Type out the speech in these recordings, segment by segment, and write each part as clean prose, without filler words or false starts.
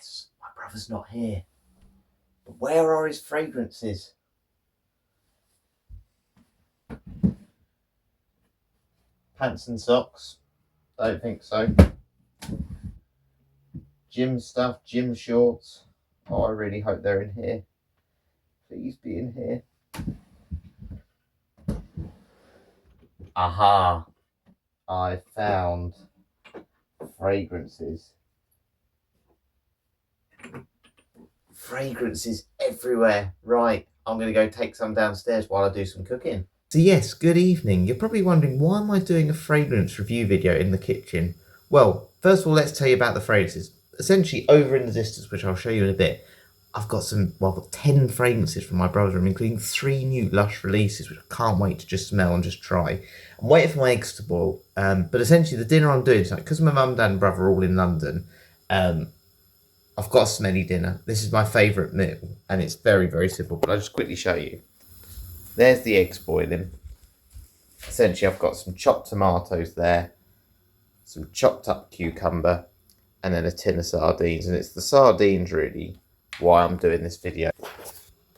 yes, my brother's not here. But where are his fragrances? Pants and socks? Don't think so. Gym stuff, gym shorts. Oh, I really hope they're in here. Please be in here. Aha! I found fragrances. Fragrances everywhere. Right, I'm going to go take some downstairs while I do some cooking. So yes, good evening. You're probably wondering, why am I doing a fragrance review video in the kitchen? Well, first of all, let's tell you about the fragrances. Essentially, over in the distance, which I'll show you in a bit, I've got 10 fragrances from my brother's room, including 3 new Lush releases, which I can't wait to just smell and just try. I'm waiting for my eggs to boil, but essentially the dinner I'm doing tonight, because my mum, dad and brother are all in London, I've got a smelly dinner. This is my favourite meal, and it's very, very simple, but I'll just quickly show you. There's the eggs boiling. Essentially, I've got some chopped tomatoes there, some chopped up cucumber, and then a tin of sardines. And it's the sardines, really, why I'm doing this video.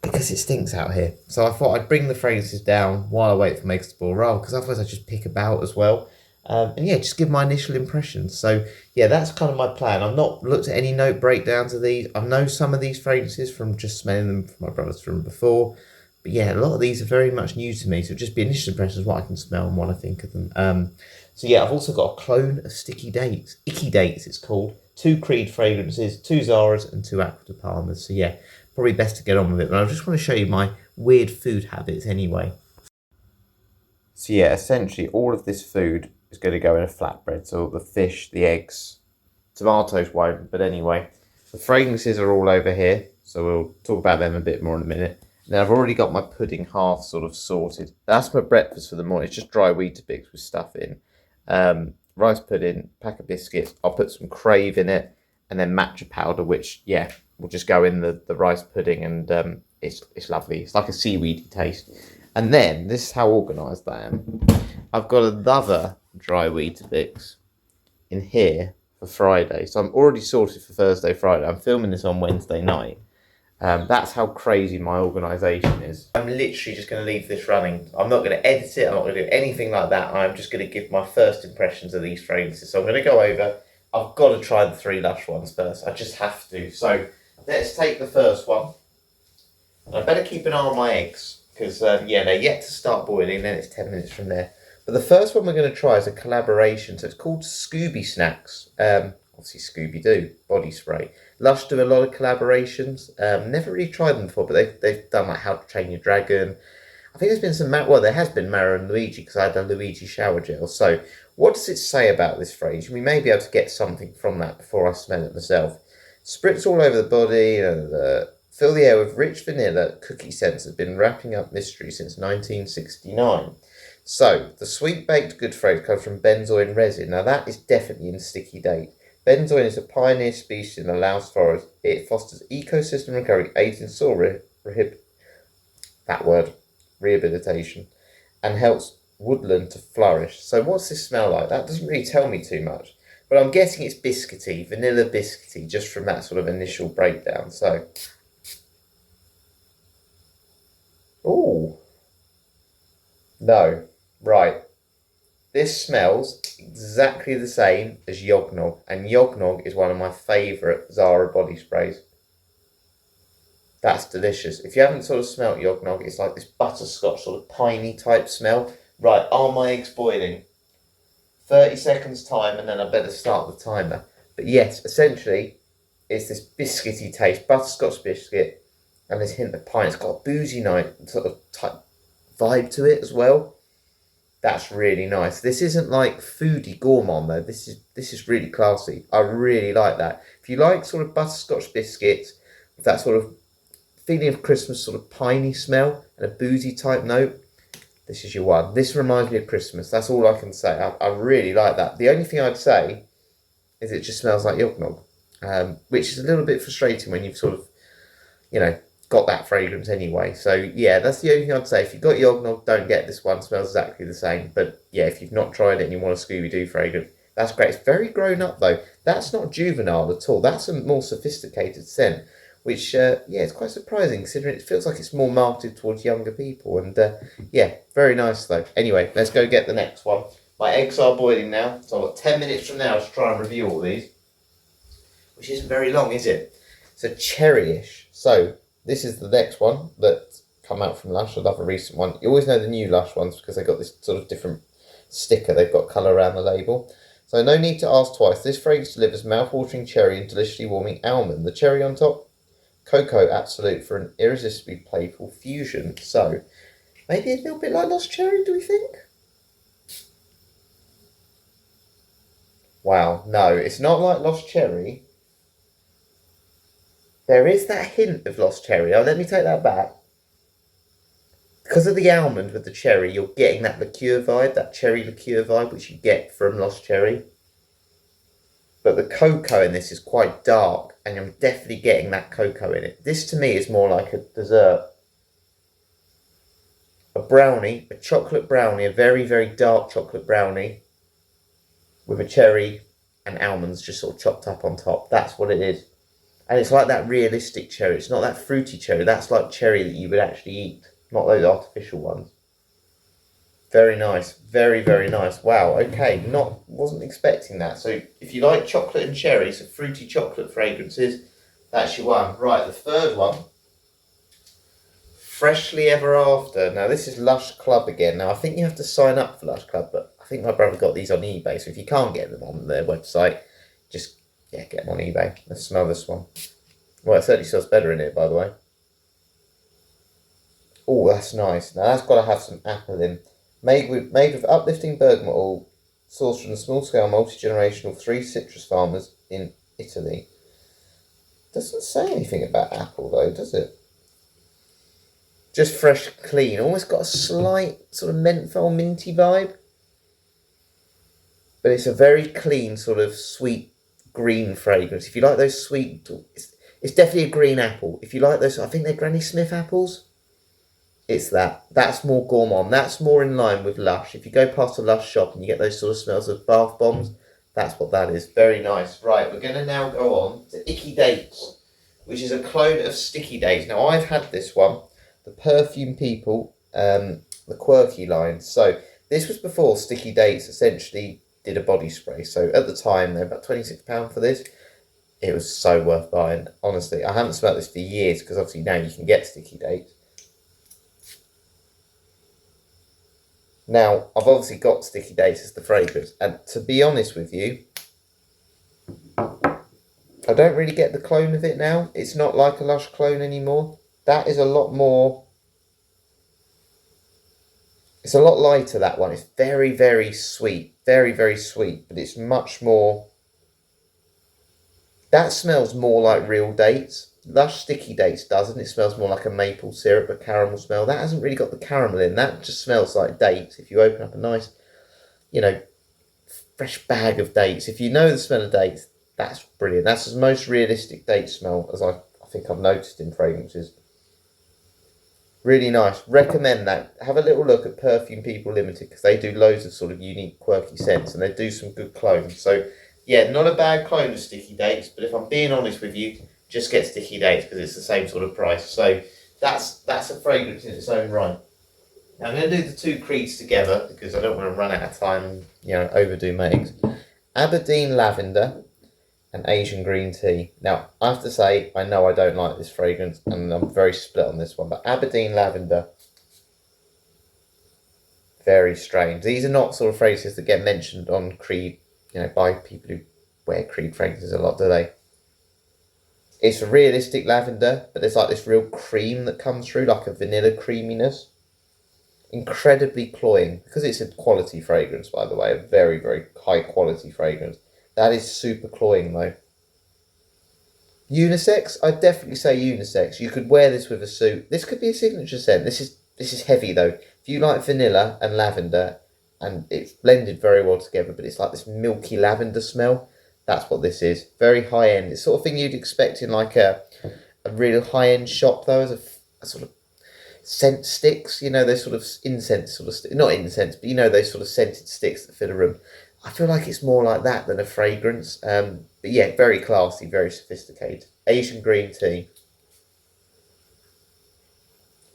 Because it stinks out here. So I thought I'd bring the fragrances down while I wait for my eggs to boil roll, because otherwise I just pick about as well. And yeah, just give my initial impressions. So yeah, that's kind of my plan. I've not looked at any note breakdowns of these. I know some of these fragrances from just smelling them from my brother's room before. But yeah, a lot of these are very much new to me. So just be initial impressions of what I can smell and what I think of them. So yeah, I've also got a clone of Sticky Dates. Icky Dates, it's called. 2 Creed fragrances, 2 Zara's and 2 Acqua Di Parmas. So yeah, probably best to get on with it. But I just want to show you my weird food habits anyway. So yeah, essentially all of this food is going to go in a flatbread. So the fish, the eggs, tomatoes won't. But anyway, the fragrances are all over here. So we'll talk about them a bit more in a minute. Then I've already got my pudding half sort of sorted. That's my breakfast for the morning. It's just dry Weetabix with stuff in. Rice pudding, pack of biscuits. I'll put some crave in it, and then matcha powder, which yeah, will just go in the rice pudding, and it's lovely. It's like a seaweedy taste. And then this is how organised I am. I've got another dry Weetabix in here for Friday, so I'm already sorted for Thursday, Friday. I'm filming this on Wednesday night. That's how crazy my organisation is. I'm literally just going to leave this running. I'm not going to edit it. I'm not going to do anything like that. I'm just going to give my first impressions of these fragrances. So I'm going to go over. I've got to try the 3 Lush ones first. I just have to. So let's take the first one. And I better keep an eye on my eggs, because yeah, they're yet to start boiling. Then it's 10 minutes from there. But the first one we're going to try is a collaboration. So it's called Scooby Snacks. Obviously Scooby-Doo body spray. Lush do a lot of collaborations. Never really tried them before, but they've done like How to Train Your Dragon. I think there's been some, well, there has been Mario and Luigi, because I had the Luigi shower gel. So what does it say about this fragrance? We may be able to get something from that before I smell it myself. Spritz all over the body, and fill the air with rich vanilla cookie scents that have been wrapping up mystery since 1969. So the sweet baked good fragrance comes from benzoin resin. Now that is definitely in Sticky Date. Benzoin is a pioneer species in the Laos forest. It fosters ecosystem recovery, aids in soil rehabilitation, and helps woodland to flourish. So what's this smell like? That doesn't really tell me too much, but I'm guessing it's biscuity, vanilla biscuity, just from that sort of initial breakdown. So, ooh, no, right. This smells exactly the same as Yognog, and Yognog is one of my favourite Zara body sprays. That's delicious. If you haven't sort of smelt Yognog, it's like this butterscotch sort of piney type smell. Right, are my eggs boiling? 30 seconds time, and then I better start the timer. But yes, essentially, it's this biscuity taste, butterscotch biscuit, and this hint of pine. It's got a boozy night sort of type vibe to it as well. That's really nice. This isn't like foodie gourmand though. This is really classy. I really like that. If you like sort of butterscotch biscuits with that sort of feeling of Christmas, sort of piney smell and a boozy type note, this is your one. This reminds me of Christmas. That's all I can say. I really like that. The only thing I'd say is it just smells like Yognog, which is a little bit frustrating when you've sort of, you know, got that fragrance anyway. So yeah, that's the only thing I'd say. If you've got Yognog, don't get this one. It smells exactly the same. But yeah, if you've not tried it and you want a Scooby-Doo fragrance, That's great. It's very grown up though. That's not juvenile at all. That's a more sophisticated scent, which, yeah, it's quite surprising considering it feels like it's more marketed towards younger people. And yeah, very nice though. Anyway, let's go get the next one. My eggs are boiling now, so I've got 10 minutes from now to try and review all these, which isn't very long, is it? It's a cherry-ish. So this is the next one that come out from Lush. I love a recent one. You always know the new Lush ones because they've got this sort of different sticker. They've got colour around the label. So no need to ask twice. This fragrance delivers mouth-watering cherry and deliciously warming almond. The cherry on top, cocoa absolute for an irresistibly playful fusion. So maybe a little bit like Lost Cherry, do we think? Wow, no, it's not like Lost Cherry. There is that hint of Lost Cherry. Oh, let me take that back. Because of the almond with the cherry, you're getting that liqueur vibe, that cherry liqueur vibe, which you get from Lost Cherry. But the cocoa in this is quite dark, and I'm definitely getting that cocoa in it. This to me is more like a dessert. A brownie, a chocolate brownie, a very, very dark chocolate brownie with a cherry and almonds just sort of chopped up on top. That's what it is. And it's like that realistic cherry. It's not that fruity cherry. That's like cherry that you would actually eat, not those artificial ones. Very nice. Very, very nice. Wow, okay. Wasn't expecting that. So if you like chocolate and cherry, so fruity chocolate fragrances, that's your one. Right, the third one. Freshly Ever After. Now this is Lush Club again. Now I think you have to sign up for Lush Club, but I think my brother got these on eBay. So if you can't get them on their website, just get them on eBay. Let's smell this one. Well, it certainly smells better in it, by the way. Oh, that's nice. Now that's got to have some apple in. Made with uplifting bergamot oil, sourced from the small-scale multi-generational 3 citrus farmers in Italy. Doesn't say anything about apple though, does it? Just fresh, clean. Almost got a slight sort of menthol minty vibe. But it's a very clean sort of sweet green fragrance. If you like those sweet... It's definitely a green apple. If you like those... I think they're Granny Smith apples. It's that. That's more gourmand. That's more in line with Lush. If you go past a Lush shop and you get those sort of smells of bath bombs, that's what that is. Very nice. Right, we're going to now go on to Icky Dates, which is a clone of Sticky Dates. Now, I've had this one, the Perfume People, the Quirky line. So this was before Sticky Dates essentially did a body spray. So at the time, they were about £26 for this. It was so worth buying. Honestly, I haven't smelled this for years because obviously now you can get Sticky Dates. Now, I've obviously got Sticky Dates as the fragrance, and to be honest with you, I don't really get the clone of it now. It's not like a Lush clone anymore. That is a lot more... It's a lot lighter, that one. It's very, very sweet. Very, very sweet, but it's much more... That smells more like real dates. Lush Sticky Dates doesn't. It smells more like a maple syrup, a caramel smell. That hasn't really got the caramel in. That just smells like dates. If you open up a nice, fresh bag of dates, if you know the smell of dates, that's brilliant. That's the most realistic date smell as I think I've noticed in fragrances. Really nice. Recommend that. Have a little look at Perfume People Limited because they do loads of sort of unique, quirky scents and they do some good clones. So, yeah, not a bad clone of Sticky Dates, but if I'm being honest with you, just get Sticky Dates because it's the same sort of price. So that's a fragrance in its own right. Now I'm going to do the two creeds together because I don't want to run out of time and overdo my eggs. Aberdeen Lavender and Asian Green Tea. Now I have to say I know I don't like this fragrance and I'm very split on this one, but Aberdeen Lavender, very strange. These are not sort of fragrances that get mentioned on Creed, by people who wear Creed fragrances a lot, do they? It's a realistic lavender, but there's like this real cream that comes through, like a vanilla creaminess. Incredibly cloying, because it's a quality fragrance, by the way, a very, very high quality fragrance. That is super cloying though. Unisex, I'd definitely say unisex. You could wear this with a suit. This could be a signature scent. This is heavy though. If you like vanilla and lavender, and it's blended very well together, but it's like this milky lavender smell. That's what this is. Very high-end. It's the sort of thing you'd expect in like a real high-end shop, though, as a sort of scent sticks. Those sort of incense sort of... Not incense, but those sort of scented sticks that fill a room. I feel like it's more like that than a fragrance. But yeah, very classy, very sophisticated. Asian green tea.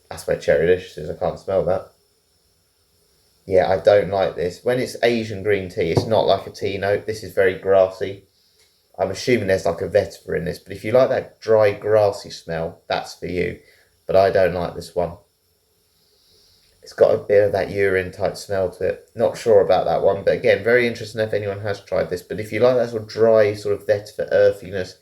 That's where Cherry Delicious is. I can't smell that. Yeah, I don't like this. When it's Asian green tea, it's not like a tea note. This is very grassy. I'm assuming there's like a vetiver in this, but if you like that dry, grassy smell, that's for you. But I don't like this one. It's got a bit of that urine type smell to it. Not sure about that one, but again, very interesting if anyone has tried this. But if you like that sort of dry, sort of vetiver earthiness,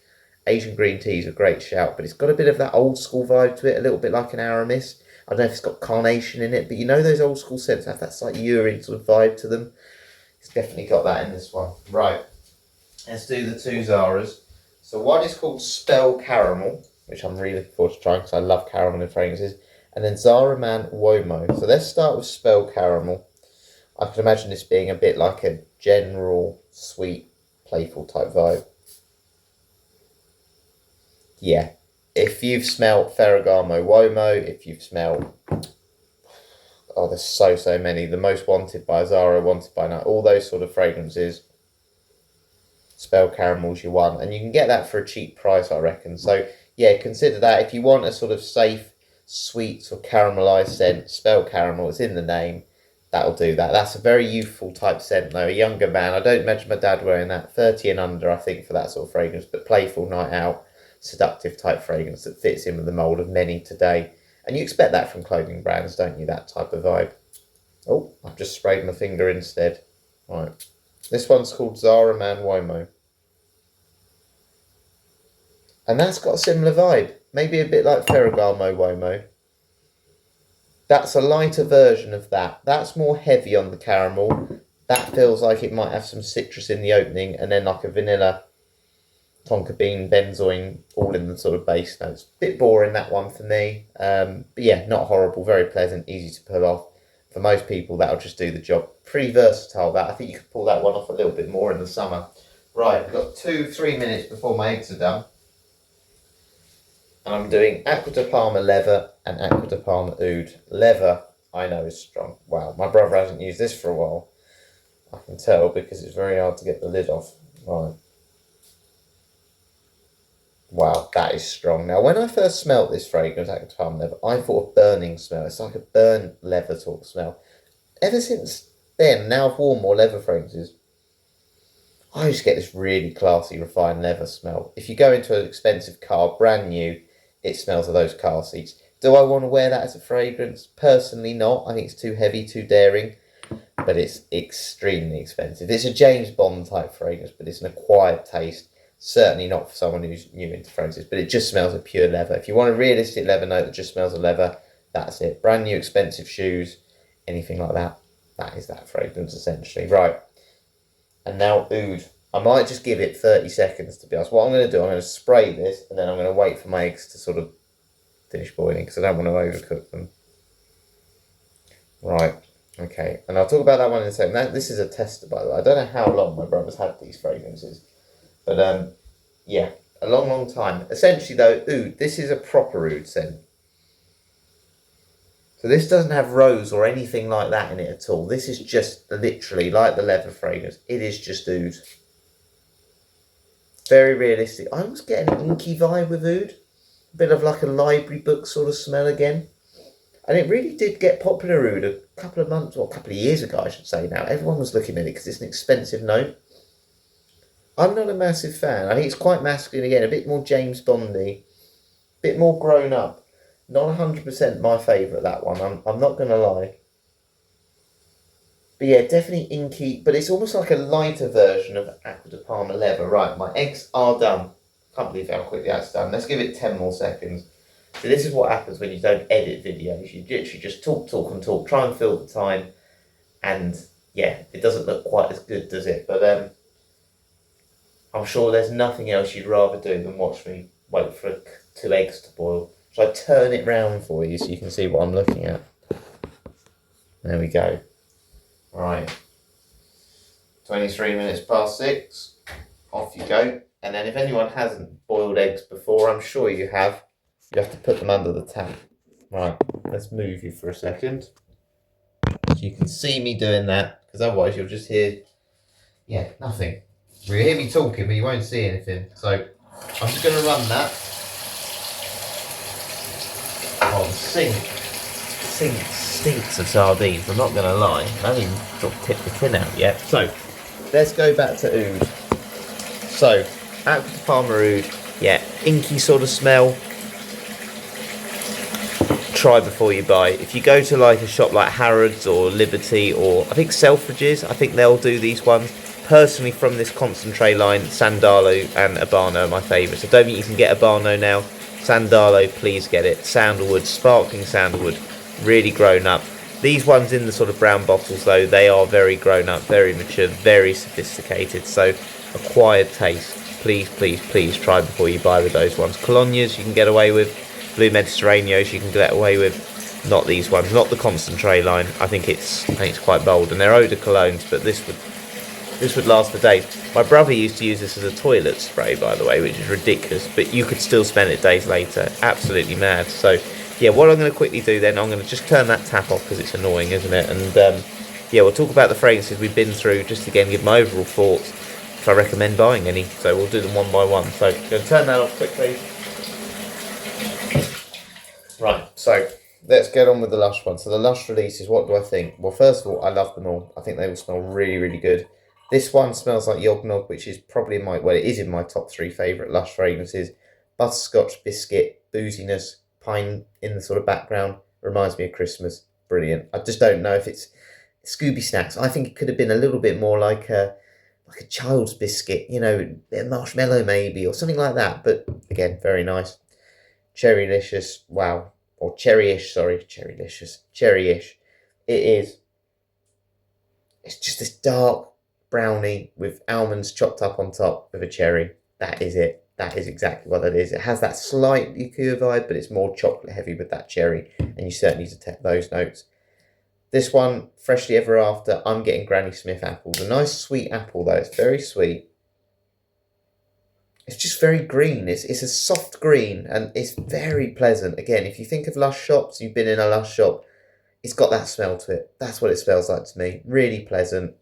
Asian green tea is a great shout. But it's got a bit of that old school vibe to it, a little bit like an Aramis. I don't know if it's got carnation in it, but you know those old school scents have that slight urine sort of vibe to them. It's definitely got that in this one. Right, let's do the two Zaras. So one is called Spell Caramel, which I'm really looking forward to trying because I love caramel in fragrances. And then Zara Man Womo. So let's start with Spell Caramel. I can imagine this being a bit like a general, sweet, playful type vibe. Yeah. If you've smelled Ferragamo Womo, if you've smelled... Oh, there's so many. The Most Wanted by Zara, Wanted by Night, all those sort of fragrances. Spell Caramel's your one. And you can get that for a cheap price, I reckon. So, yeah, consider that. If you want a sort of safe, sweet or caramelized scent, Spell Caramel, it's in the name, that'll do that. That's a very youthful type scent though, a younger man. I don't imagine my dad wearing that. 30 and under, I think, for that sort of fragrance, but playful, night out, seductive type fragrance that fits in with the mould of many today. And you expect that from clothing brands, don't you, that type of vibe. Oh, I've just sprayed my finger instead. Right, this one's called Zara Man Womo, and that's got a similar vibe. Maybe a bit like Ferragamo Womo. That's a lighter version of that. That's more heavy on the caramel. That feels like it might have some citrus in the opening and then like a vanilla, tonka bean, benzoin, all in the sort of base notes. Bit boring, that one for me. But yeah, not horrible, very pleasant, easy to pull off. For most people, that'll just do the job. Pretty versatile, that. I think you could pull that one off a little bit more in the summer. Right, we've got 2-3 minutes before my eggs are done. And I'm doing Acqua Di Parma Leather and Acqua Di Parma Oud. Leather, I know, is strong. Wow, my brother hasn't used this for a while. I can tell because it's very hard to get the lid off. Right. Wow, that is strong. Now, when I first smelt this fragrance, Acqua Di Parma Leather, I thought a burning smell. It's like a burnt leather sort of smell. Ever since then, now I've worn more leather fragrances, I just get this really classy, refined leather smell. If you go into an expensive car, brand new, it smells of those car seats. Do I want to wear that as a fragrance? Personally not. I think it's too heavy, too daring. But it's extremely expensive. It's a James Bond type fragrance, but it's an acquired taste. Certainly not for someone who's new into fragrances, but it just smells of pure leather. If you want a realistic leather note that just smells of leather, that's it. Brand new expensive shoes, anything like that. That is that fragrance essentially. Right. And now Oud. I might just give it 30 seconds to be honest. What I'm going to do, I'm going to spray this and then I'm going to wait for my eggs to sort of finish boiling because I don't want to overcook them. Right, okay. And I'll talk about that one in a second. This is a tester, by the way. I don't know how long my brother's had these fragrances. But yeah, a long time. Essentially though, Oud, this is a proper Oud scent. So this doesn't have rose or anything like that in it at all. This is just literally like the leather fragrance. It is just Oud. Very realistic. I almost get an inky vibe with Oud. A bit of like a library book sort of smell again. And it really did get popular, Oud, a couple of months, or a couple of years ago, I should say now. Everyone was looking at it because it's an expensive note. I'm not a massive fan. I think it's quite masculine again, a bit more James Bondy, a bit more grown up. Not 100% my favourite, that one. I'm not going to lie. But yeah, definitely inky, but it's almost like a lighter version of Acqua Di Parma Leather. Right, my eggs are done. Can't believe how quickly that's done. Let's give it 10 more seconds. So this is what happens when you don't edit videos. You literally just talk and talk, try and fill the time. And yeah, it doesn't look quite as good, does it? But I'm sure there's nothing else you'd rather do than watch me wait for 2 eggs to boil. So I turn it round for you so you can see what I'm looking at. There we go. Right, 23 minutes past 6, off you go. And then if anyone hasn't boiled eggs before, I'm sure you have to put them under the tap. Right, let's move you for a second. So you can see me doing that, because otherwise you'll just hear Yeah, nothing. You hear me talking, but you won't see anything. So I'm just going to run that on the sink. Sink stinks of sardines, I'm not going to lie. I haven't even sort of tipped the tin out yet. So let's go back to oud. So, Acqua Di Parma oud. Yeah, inky sort of smell. Try before you buy. If you go to like a shop like Harrods or Liberty or I think Selfridges, I think they'll do these ones. Personally, from this concentrate line, Sandalo and Habano are my favourites. I don't think you can get Habano now. Sandalo, please get it. Sandalwood, sparkling sandalwood, really grown up. These ones in the sort of brown bottles though, they are very grown up, very mature, very sophisticated. So acquired taste. Please, please, please try before you buy with those ones. Colognas you can get away with. Blue Mediterraneos you can get away with. Not these ones, not the concentrate line. I think it's quite bold, and they're eau de colognes, but this would last for days. My brother used to use this as a toilet spray, by the way, which is ridiculous, but you could still smell it days later. Absolutely mad. So yeah, what I'm going to quickly do then, I'm going to just turn that tap off because it's annoying, isn't it? And yeah, we'll talk about the fragrances we've been through, just again give my overall thoughts, if I recommend buying any. So we'll do them one by one. So I'm going to turn that off quickly. Right, so let's get on with the Lush one. So the Lush releases, what do I think? Well, first of all, I love them all. I think they all smell really, really good. This one smells like Yognog, which is probably it is in my top 3 favourite Lush fragrances. Butterscotch, biscuit, booziness, pine in the sort of background. Reminds me of Christmas. Brilliant. I just don't know if it's Scooby Snacks. I think it could have been a little bit more like a child's biscuit, you know, a bit of marshmallow maybe, or something like that. But again, very nice. Cherrylicious, wow. Or cherryish, sorry. Cherrylicious. Cherryish. It is. It's just this dark brownie with almonds chopped up on top with a cherry. That is it. That is exactly what that is. It has that slight liqueur vibe, but it's more chocolate heavy with that cherry, and you certainly detect those notes. This one, Freshly Ever After, I'm getting Granny Smith apples. A nice sweet apple though, it's very sweet. It's just very green. It's a soft green, and it's very pleasant. Again, if you think of Lush shops, you've been in a Lush shop, it's got that smell to it. That's what it smells like to me. Really pleasant.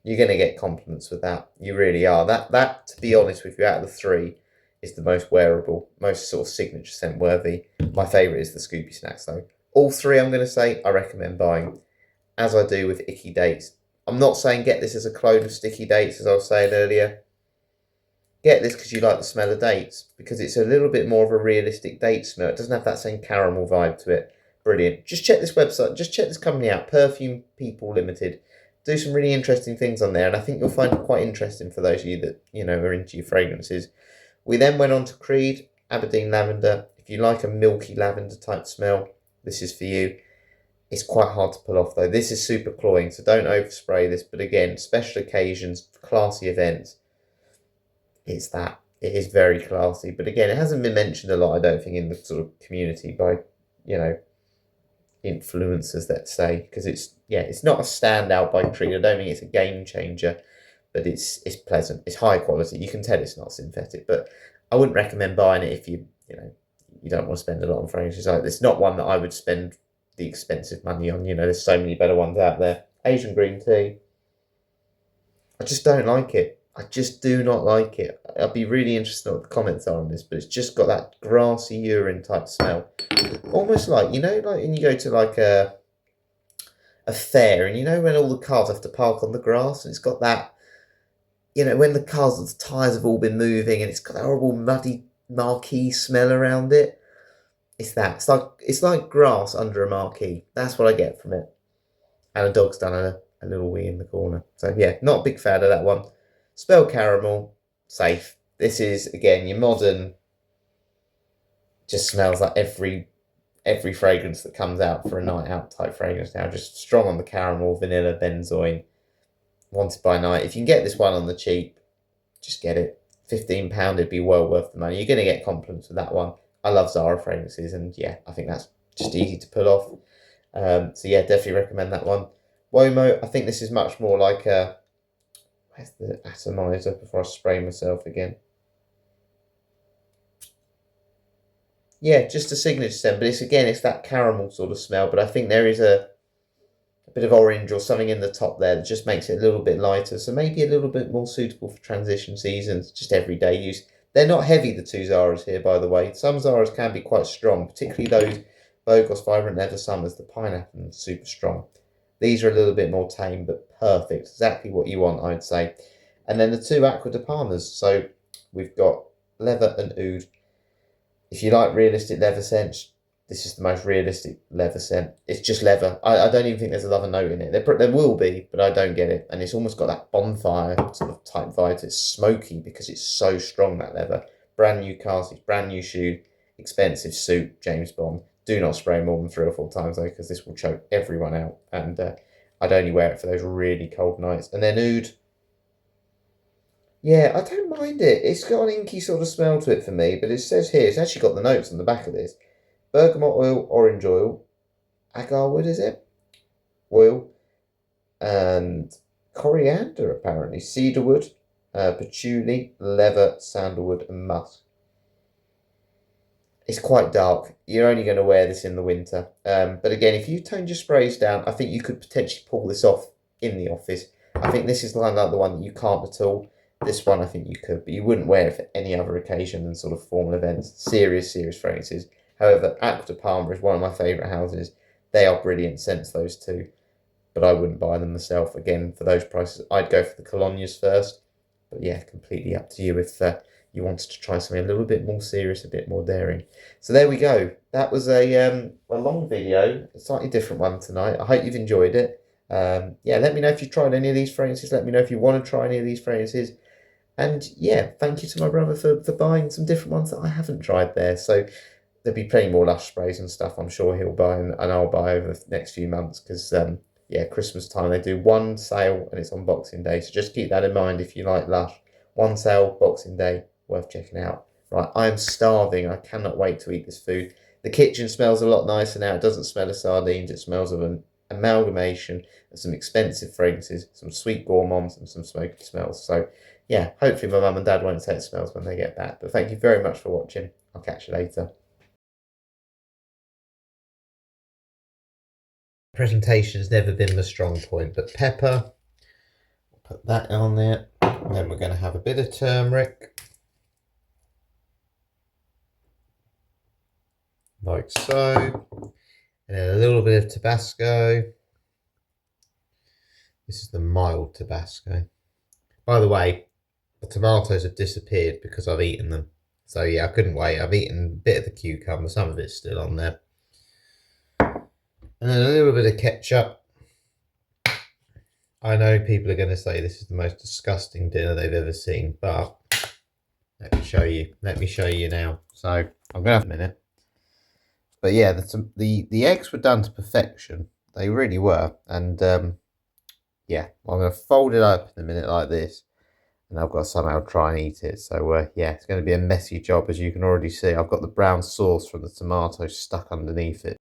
You're going to get compliments with that. You really are. That, to be honest with you, out of the 3, is the most wearable, most sort of signature scent worthy. My favourite is the Scooby Snacks though. All 3 I'm going to say I recommend buying, as I do with Icky Dates. I'm not saying get this as a clone of Sticky Dates, as I was saying earlier. Get this because you like the smell of dates, because it's a little bit more of a realistic date smell. It doesn't have that same caramel vibe to it. Brilliant. Just check this website, just check this company out, Perfume People Limited. Do some really interesting things on there, and I think you'll find it quite interesting for those of you that, you know, are into your fragrances. We then went on to Creed, Aberdeen Lavender. If you like a milky lavender type smell, this is for you. It's quite hard to pull off though. This is super cloying, so don't overspray this, but again, special occasions, classy events, it's that. It is very classy, but again, it hasn't been mentioned a lot, I don't think, in the sort of community by, you know, influencers, let's say, because it's not a standout by Creed. I don't think it's a game changer, but it's pleasant. It's high quality. You can tell it's not synthetic, but I wouldn't recommend buying it if you don't want to spend a lot on fragrances. Like, it's not one that I would spend the expensive money on. You know, there's so many better ones out there. Asian green tea. I just don't like it. I just do not like it. I'd be really interested in what the comments are on this, but it's just got that grassy urine type smell. Almost like, you know, like when you go to like a fair, and you know when all the cars have to park on the grass, and it's got that, you know, when the tyres have all been moving, and it's got that horrible muddy marquee smell around it. It's that. It's like grass under a marquee. That's what I get from it. And a dog's done a little wee in the corner. So yeah, not a big fan of that one. Spell caramel, safe. This is, again, your modern, just smells like every fragrance that comes out for a night out type fragrance now. Just strong on the caramel, vanilla, benzoin. Wanted by night. If you can get this one on the cheap, just get it. £15, it'd be well worth the money. You're going to get compliments with that one. I love Zara fragrances, and yeah, I think that's just easy to pull off. So yeah, definitely recommend that one. Womo, I think this is much more like a... Where's the atomizer before I spray myself again? Yeah, just a signature scent, but it's that caramel sort of smell. But I think there is a bit of orange or something in the top there that just makes it a little bit lighter. So maybe a little bit more suitable for transition seasons, just everyday use. They're not heavy, the two Zaras here, by the way. Some Zaras can be quite strong, particularly those Bogos Vibrant Leather Summers, the pineapple, super strong. These are a little bit more tame, but perfect. Exactly what you want, I'd say. And then the two Acqua Di Parmas. So we've got leather and oud. If you like realistic leather scents, this is the most realistic leather scent. It's just leather. I don't even think there's a leather note in it. There will be, but I don't get it. And it's almost got that bonfire sort of type vibe. It's smoky because it's so strong, that leather. Brand new cars, brand new shoe, expensive suit, James Bond. Do not spray more than 3 or 4 times though, because this will choke everyone out. And I'd only wear it for those really cold nights. And then oud. Yeah, I don't mind it. It's got an inky sort of smell to it for me, but it says here, it's actually got the notes on the back of this. Bergamot oil, orange oil, agar wood, is it? Oil, and coriander, apparently. Cedarwood, patchouli, leather, sandalwood, and musk. It's quite dark. You're only going to wear this in the winter. But again, if you toned your sprays down, I think you could potentially pull this off in the office. I think this is like the one that you can't at all. This one I think you could, but you wouldn't wear it for any other occasion than sort of formal events. Serious fragrances. However, Acqua Di Parma is one of my favourite houses. They are brilliant scents, those two. But I wouldn't buy them myself. Again, for those prices, I'd go for the Colognes first. But yeah, completely up to you if you wanted to try something a little bit more serious, a bit more daring. So there we go. That was a long video, a slightly different one tonight. I hope you've enjoyed it. Yeah, let me know if you've tried any of these fragrances. Let me know if you want to try any of these fragrances. And yeah, thank you to my brother for buying some different ones that I haven't tried there. So there'll be plenty more Lush sprays and stuff I'm sure he'll buy and I'll buy over the next few months because, yeah, Christmas time they do one sale and it's on Boxing Day. So just keep that in mind if you like Lush. One sale, Boxing Day, worth checking out. Right, I'm starving. I cannot wait to eat this food. The kitchen smells a lot nicer now. It doesn't smell of sardines. It smells of an amalgamation of some expensive fragrances, some sweet gourmands and some smoky smells. So yeah, hopefully my mum and dad won't say it smells when they get back. But thank you very much for watching. I'll catch you later. Presentation's never been my strong point, but pepper, put that on there. And then we're going to have a bit of turmeric, like so. And then a little bit of Tabasco. This is the mild Tabasco. By the way, the tomatoes have disappeared because I've eaten them. So yeah, I couldn't wait. I've eaten a bit of the cucumber, some of it's still on there. And then a little bit of ketchup. I know people are going to say this is the most disgusting dinner they've ever seen, but let me show you. Let me show you now. So I'm going to have a minute. But yeah, the eggs were done to perfection. They really were. And yeah, I'm going to fold it up in a minute like this. And I've got to somehow try and eat it. So yeah, it's going to be a messy job, as you can already see. I've got the brown sauce from the tomato stuck underneath it.